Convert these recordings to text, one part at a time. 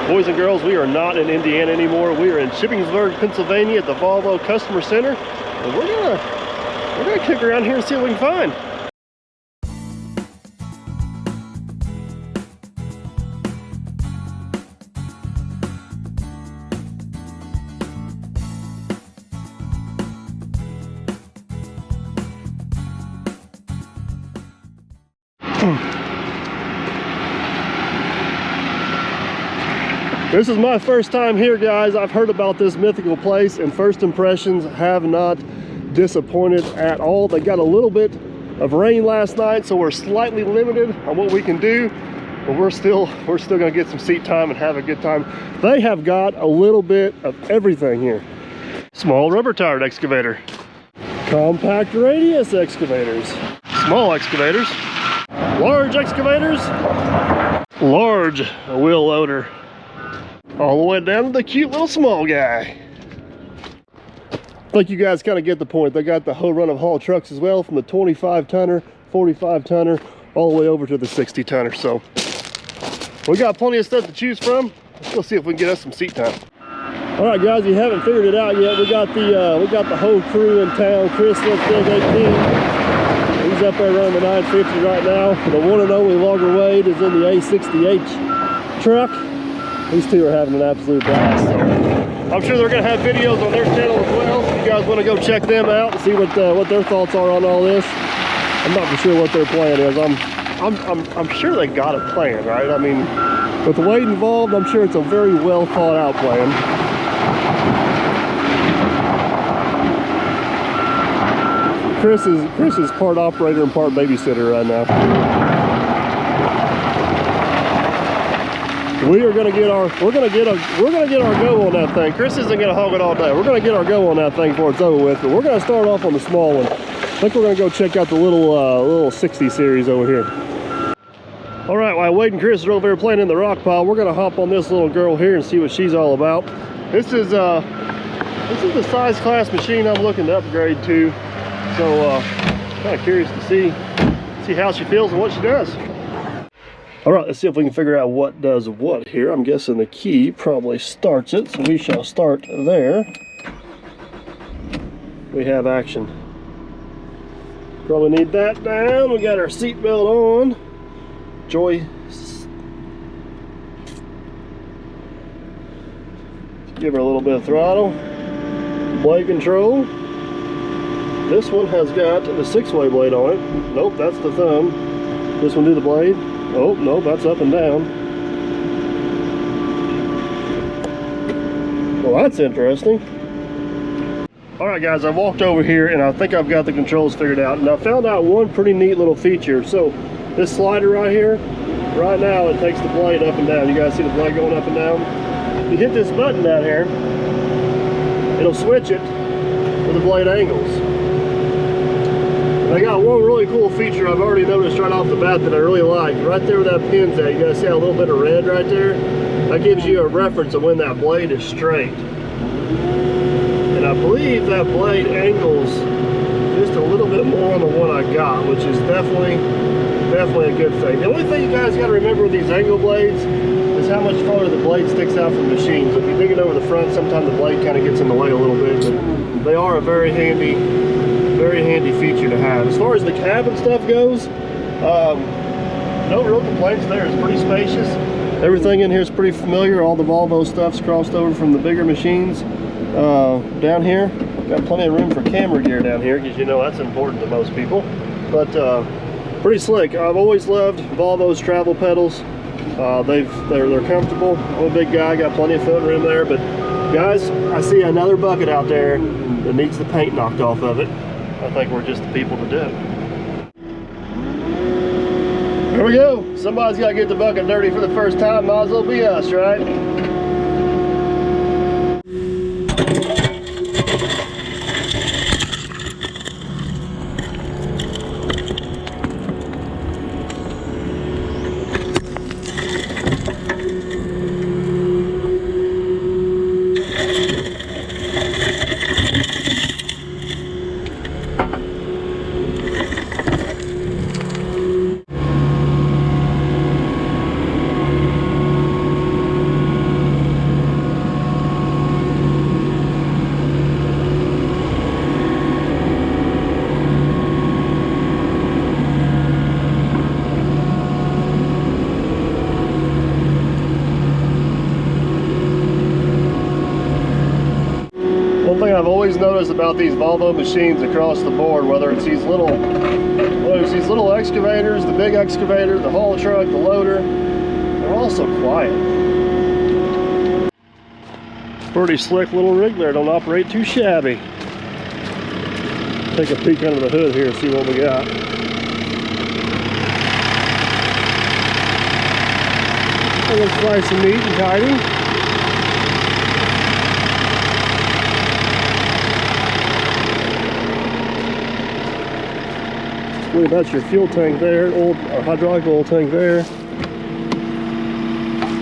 Boys and girls, we are not in Indiana anymore. We are in Shippensburg, Pennsylvania at the Volvo Customer Center. And we're gonna kick around here and see what we can find. This is my first time here, guys. I've heard about this mythical place, and first impressions have not disappointed at all. They got a little bit of rain last night, so we're slightly limited on what we can do, but we're still gonna get some seat time and have a good time. They have got a little bit of everything here. Small rubber tired excavator, compact radius excavators, small excavators, large excavators, large wheel loader, all the way down to the cute little small guy. I think you guys kind of get the point. They got the whole run of haul trucks as well, from the 25 tonner, 45 tonner, all the way over to the 60 tonner. So we got plenty of stuff to choose from. Let's go see if we can get us some seat time. All right, guys, you haven't figured it out yet. We got the whole crew in town. Chris looks big 18. He's up there running the 950 right now. The one and only Logger Wade is in the A60H truck. These two are having an absolute blast. So I'm sure they're going to have videos on their channel as well. If you guys want to go check them out and see what their thoughts are on all this. I'm not for sure what their plan is. I'm sure they got a plan, right? I mean, with Wade involved, I'm sure it's a very well thought out plan. Chris is part operator and part babysitter right now. We're gonna get our go on that thing. Chris isn't gonna hog it all day. We're gonna get our go on that thing before it's over with. But we're gonna start off on the small one. I think we're gonna go check out the little 60 series over here. All right, while Wade and Chris are over here playing in the rock pile, we're gonna hop on this little girl here and see what she's all about. This is the size class machine I'm looking to upgrade to. So kind of curious to see how she feels and what she does. All right, let's see if we can figure out what does what here. I'm guessing the key probably starts it, so we shall start there. We have action. Probably need that down. We got our seat belt on. Give her a little bit of throttle. Blade control. This one has got the 6-way blade on it. Nope, that's the thumb. This one do the blade. Oh, no, that's up and down. Well, that's interesting. All right, guys, I walked over here and I think I've got the controls figured out. And I found out one pretty neat little feature. So this slider right here, right now it takes the blade up and down. You guys see the blade going up and down? You hit this button down here, it'll switch it for the blade angles. They got one really cool feature I've already noticed right off the bat that I really like. Right there where that pin's at, you guys see a little bit of red right there? That gives you a reference of when that blade is straight. And I believe that blade angles just a little bit more on the one I got, which is definitely a good thing. The only thing you guys got to remember with these angle blades is how much farther the blade sticks out from the machine. So if you're digging over the front, sometimes the blade kind of gets in the way a little bit, but they are a very handy feature to have. As far as the cab and stuff goes, no real complaints there. It's pretty spacious. Everything in here is pretty familiar. All the Volvo stuff's crossed over from the bigger machines. Down here, got plenty of room for camera gear down here, because you know that's important to most people. But pretty slick. I've always loved Volvo's travel pedals. They're comfortable. I'm a big guy, got plenty of foot room there. But guys, I see another bucket out there that needs the paint knocked off of it. I think we're just the people to do it. Here we go. Somebody's got to get the bucket dirty for the first time. Might as well be us, right? I've always noticed about these Volvo machines across the board, whether it's these little excavators, the big excavator, the haul truck, the loader, they're all so quiet. Pretty slick little rig there, don't operate too shabby. Take a peek under the hood here and see what we got. It looks nice and neat and tidy. I believe that's your fuel tank there, old hydraulic oil tank there.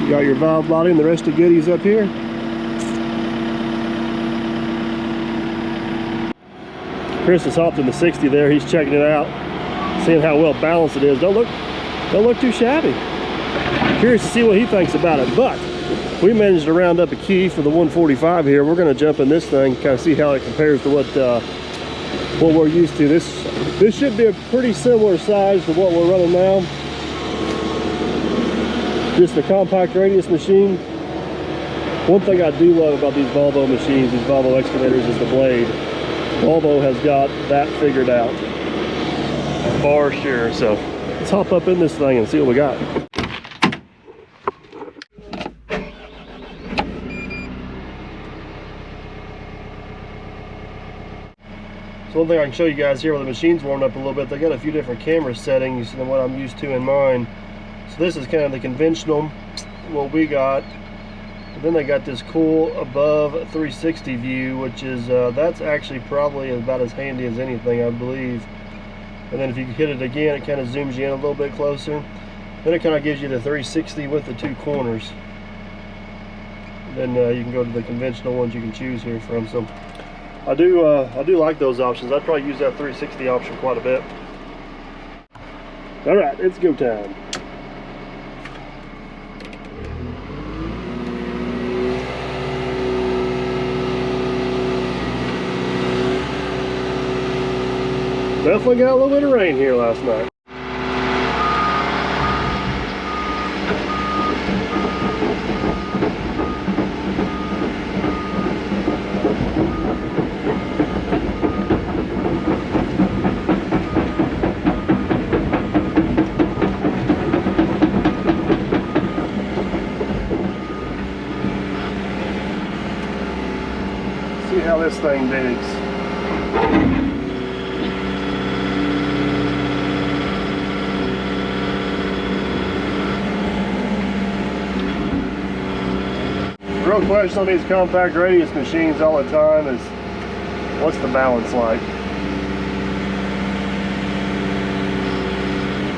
You got your valve body and the rest of goodies up here. Chris has hopped in the 60 there. He's checking it out, seeing how well balanced it is. Don't look too shabby. Curious to see what he thinks about it. But we managed to round up a key for the 145 here. We're going to jump in this thing, kind of see how it compares to what we're used to. This should be a pretty similar size to what we're running now. Just a compact radius machine. One thing I do love about these Volvo machines, these Volvo excavators, is the blade. Volvo has got that figured out for sure. So let's hop up in this thing and see what we got. So one thing I can show you guys here, when the machine's warmed up a little bit, they got a few different camera settings than what I'm used to in mine. So this is kind of the conventional, what we got. And then they got this cool above 360 view, which is, that's actually probably about as handy as anything, I believe. And then if you hit it again, it kind of zooms you in a little bit closer. Then it kind of gives you the 360 with the two corners. And then you can go to the conventional ones you can choose here from. So I do like those options. I'd probably use that 360 option quite a bit. All right, it's go time. Definitely got a little bit of rain here last night. See how this thing digs. The real question on these compact radius machines all the time is, what's the balance like?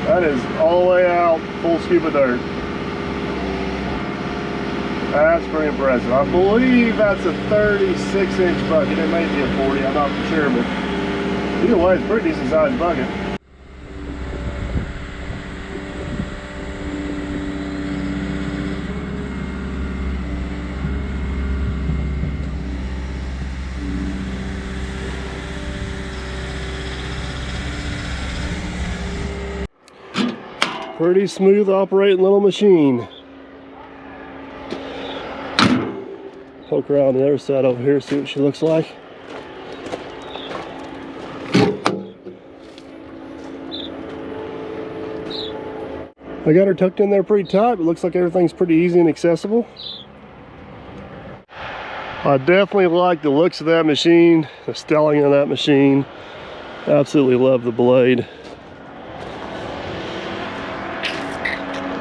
That is all the way out, full scoop of dirt. That's pretty impressive. I believe that's a 36-inch bucket. It may be a 40, I'm not for sure, but either way, it's a pretty decent sized bucket. Pretty smooth operating little machine. Poke around the other side over here, see what she looks like. I got her tucked in there pretty tight, but looks like everything's pretty easy and accessible. I definitely like the looks of that machine, the styling of that machine. Absolutely love the blade.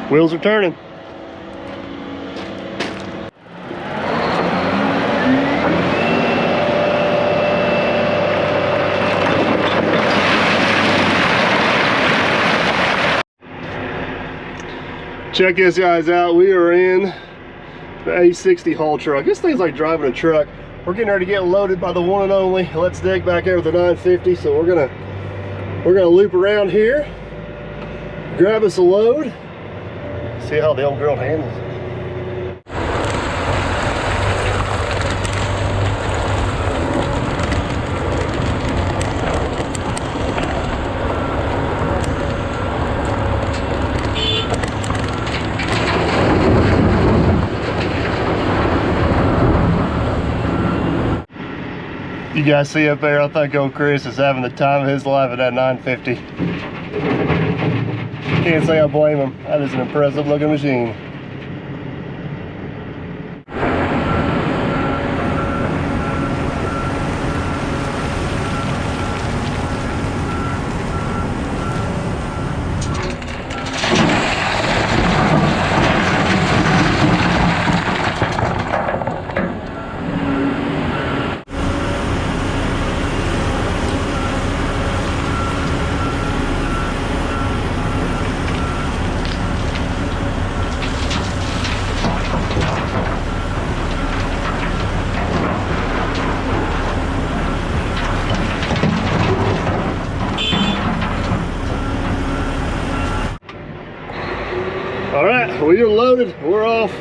Wheels are turning. Check this guys out. We are in the A60 haul truck. This thing's like driving a truck. We're getting ready to get loaded by the one and only Let's Dig back there with the 950. So we're gonna loop around here, grab us a load. See how the old girl handles it. You guys see up there, I think old Chris is having the time of his life at that 950. Can't say I blame him. That is an impressive looking machine. All right, well, you're loaded. We're off.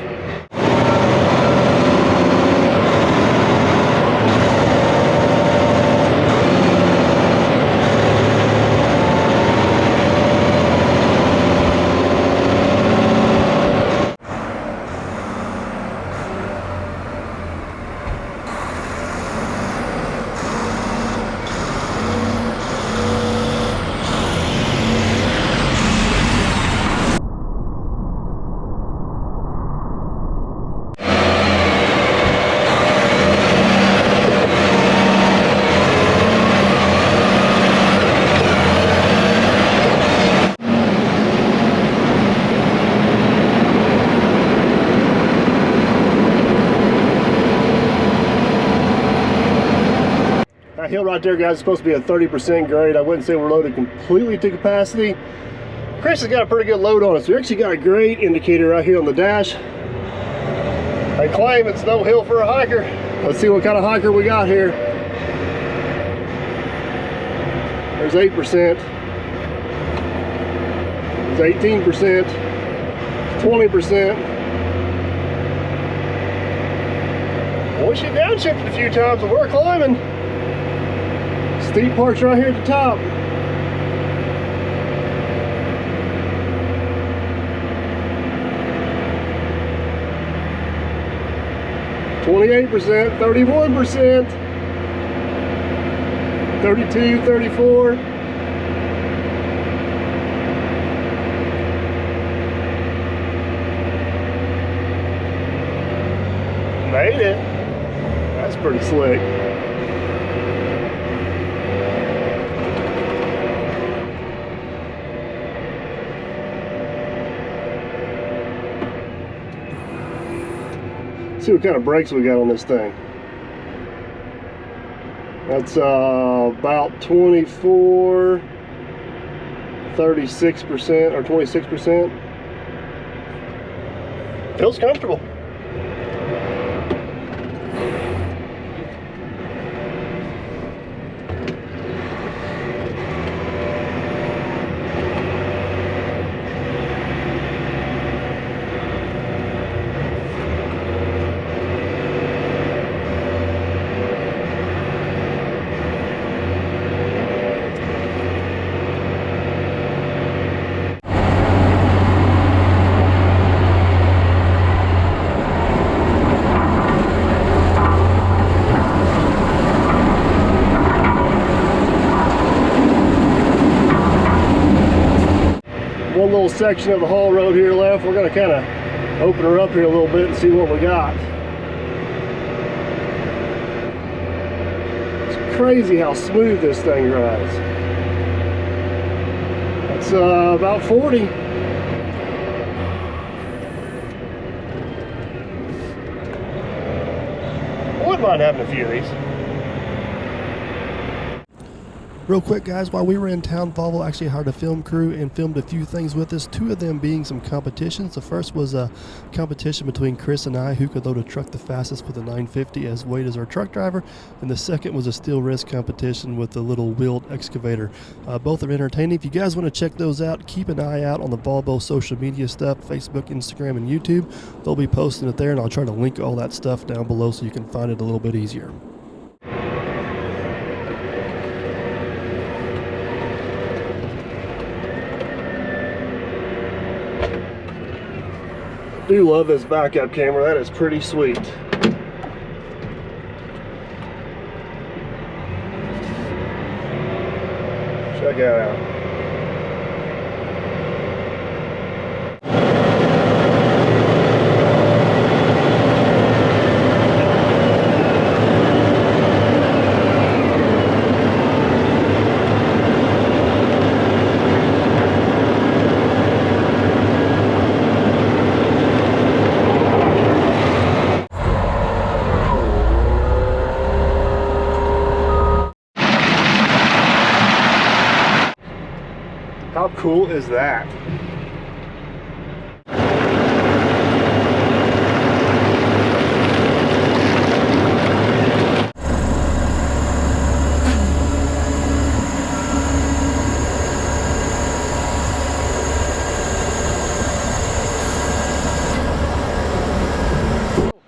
That hill right there, guys, is supposed to be a 30% grade. I wouldn't say we're loaded completely to capacity. Chris has got a pretty good load on us. We actually got a grade indicator right here on the dash. They claim it's no hill for a hiker. Let's see what kind of hiker we got here. There's 8%. There's 18%. 20%. Boy, she downshifted a few times, but we're climbing. Steep parts right here at the top. %, 31%, 32, 34. Made it. That's pretty slick. See what kind of brakes we got on this thing. That's about 24, 36% or 26%. Feels comfortable. One little section of the haul road here left. We're going to kind of open her up here a little bit and see what we got. It's crazy how smooth this thing rides. That's about 40. I wouldn't mind having a few of these. Real quick, guys, while we were in town, Volvo actually hired a film crew and filmed a few things with us, two of them being some competitions. The first was a competition between Chris and I, who could load a truck the fastest with a 950 as Wade as our truck driver, and the second was a steel wrist competition with the little wheeled excavator. Both are entertaining. If you guys want to check those out, keep an eye out on the Volvo social media stuff, Facebook, Instagram, and YouTube. They'll be posting it there, and I'll try to link all that stuff down below so you can find it a little bit easier. Do love this backup camera. That is pretty sweet. Check that out. How cool is that?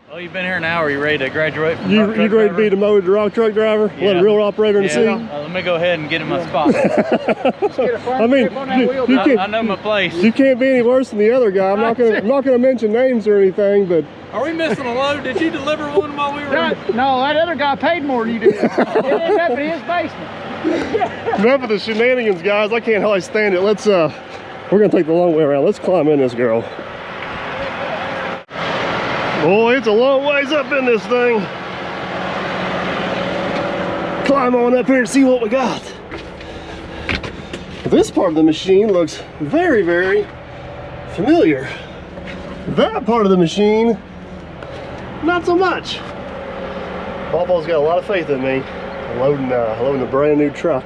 Oh, you've been here an hour. You ready to graduate from You rock truck ready to be driver? demoted to rock truck driver? Yeah. Let a real operator in the seat? Let me go ahead and get in my spot. I mean, you can't, I know my place. you can't be any worse than the other guy. I'm not gonna mention names or anything, but Are we missing a load? Did you deliver one while we were in? No, that other guy paid more than you did. It ended up in his basement. enough of the shenanigans, guys. I can't hardly stand it. Let's we're gonna take the long way around. Let's climb in this girl. Boy, it's a long ways up in this thing. Climb on up here and see what we got. This part of the machine looks very, very familiar. That part of the machine, not so much. Volvo's got a lot of faith in me. Loading a brand new truck.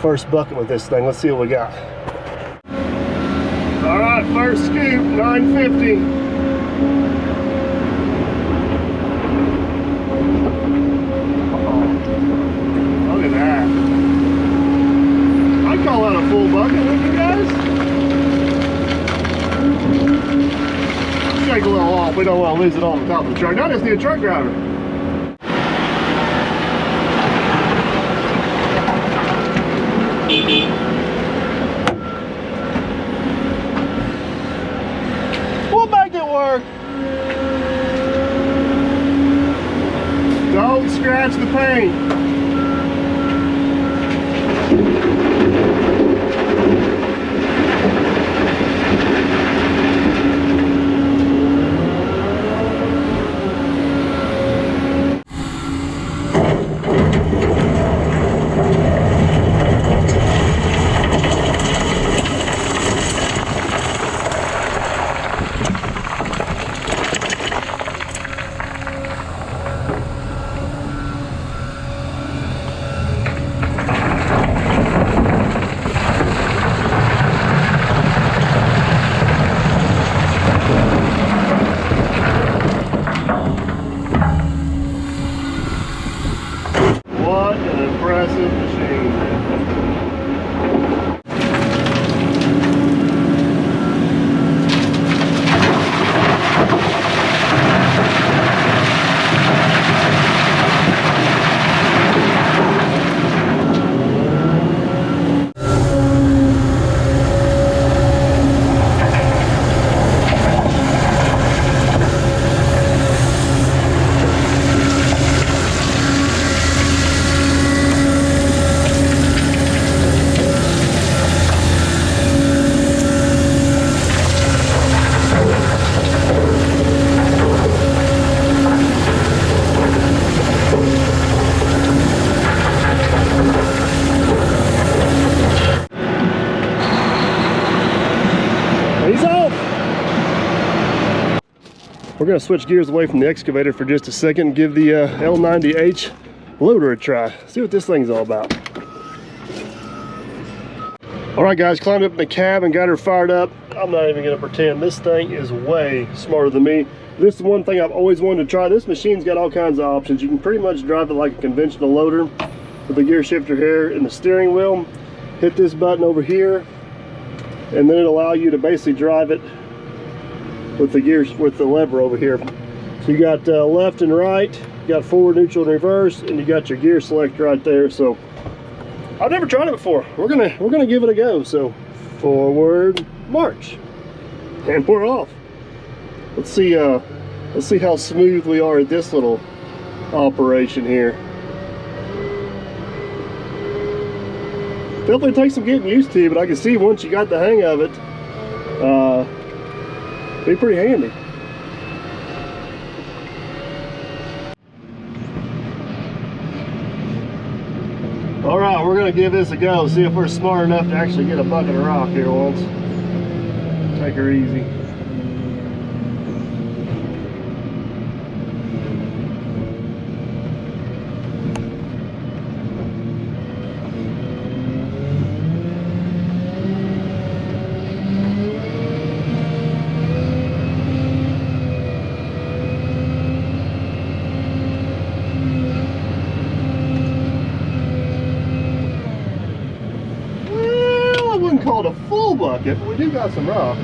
First bucket with this thing. Let's see what we got. All right, first scoop, 950. Look at that. I'd call that a full bucket, wouldn't you guys? Shake a little off. We don't want to lose it on the top of the truck. I just need a truck driver. We'll make it work. Don't scratch the paint. What an impressive machine. He's off! We're going to switch gears away from the excavator for just a second and give the L90H loader a try. See what this thing's all about. Alright guys, climbed up in the cab and got her fired up. I'm not even going to pretend. This thing is way smarter than me. This is one thing I've always wanted to try. This machine's got all kinds of options. You can pretty much drive it like a conventional loader with the gear shifter here in the steering wheel. Hit this button over here, and then it'll allow you to basically drive it with the gears, with the lever over here. So you got left and right, you got forward, neutral, and reverse, and you got your gear select right there. So I've never tried it before. We're gonna give it a go. So forward march, and we're off. Let's see how smooth we are at this little operation here. Definitely takes some getting used to, but I can see once you got the hang of it, be pretty handy. All right, we're gonna give this a go, see if we're smart enough to actually get a bucket of rock here once. Take her easy. Called a full bucket, but we do got some rock.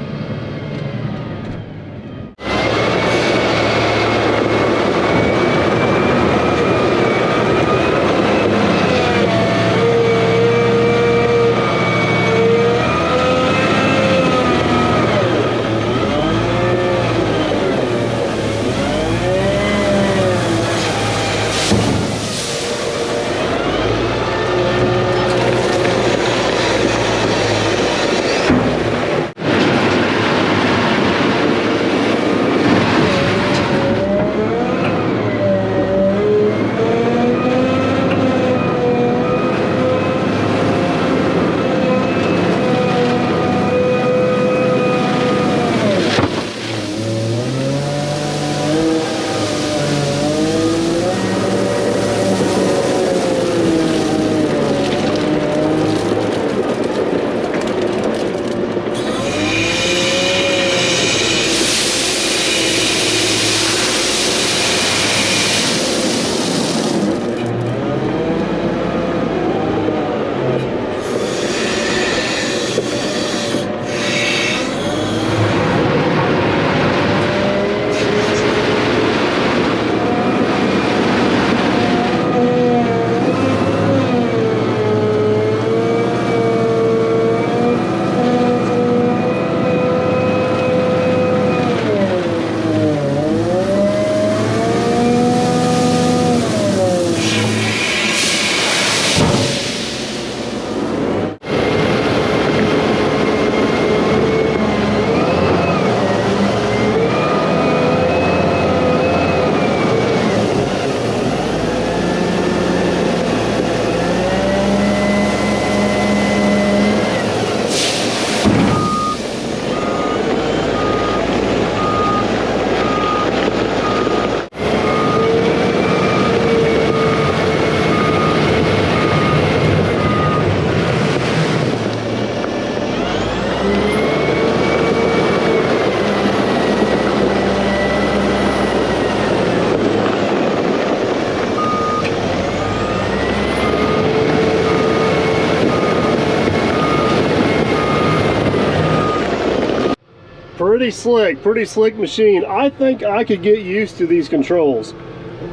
Pretty slick machine. I think I could get used to these controls.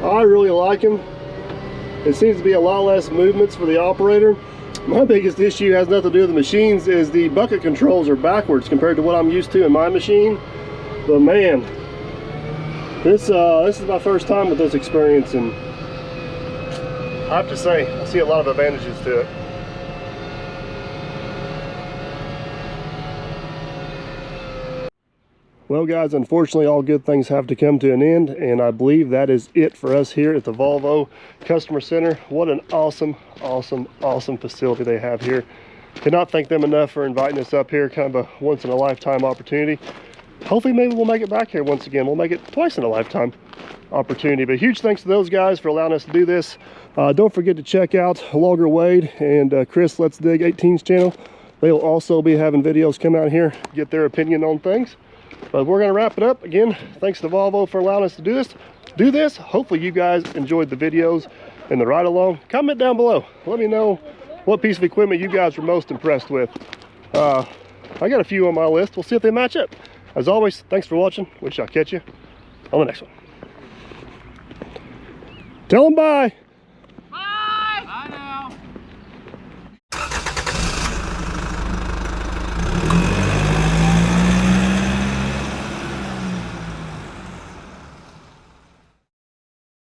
I really like them. It seems to be a lot less movements for the operator. My biggest issue has nothing to do with the machines, is the bucket controls are backwards compared to what I'm used to in my machine. But man, this is my first time with this experience, and I have to say I see a lot of advantages to it. Well guys, unfortunately all good things have to come to an end, and I believe that is it for us here at the Volvo Customer Center. What an awesome facility they have here. Cannot thank them enough for inviting us up here, kind of a once in a lifetime opportunity. Hopefully maybe we'll make it back here once again. We'll make it twice in a lifetime opportunity. But huge thanks to those guys for allowing us to do this. Don't forget to check out Logger Wade and Chris Let's Dig 18's channel. They'll also be having videos come out here, get their opinion on things. But we're going to wrap it up. Again, thanks to Volvo for allowing us to do this. Hopefully you guys enjoyed the videos and the ride along. Comment down below. Let me know what piece of equipment you guys were most impressed with. I got a few on my list. We'll see if they match up. As always, thanks for watching. We shall catch you on the next one. Tell them bye.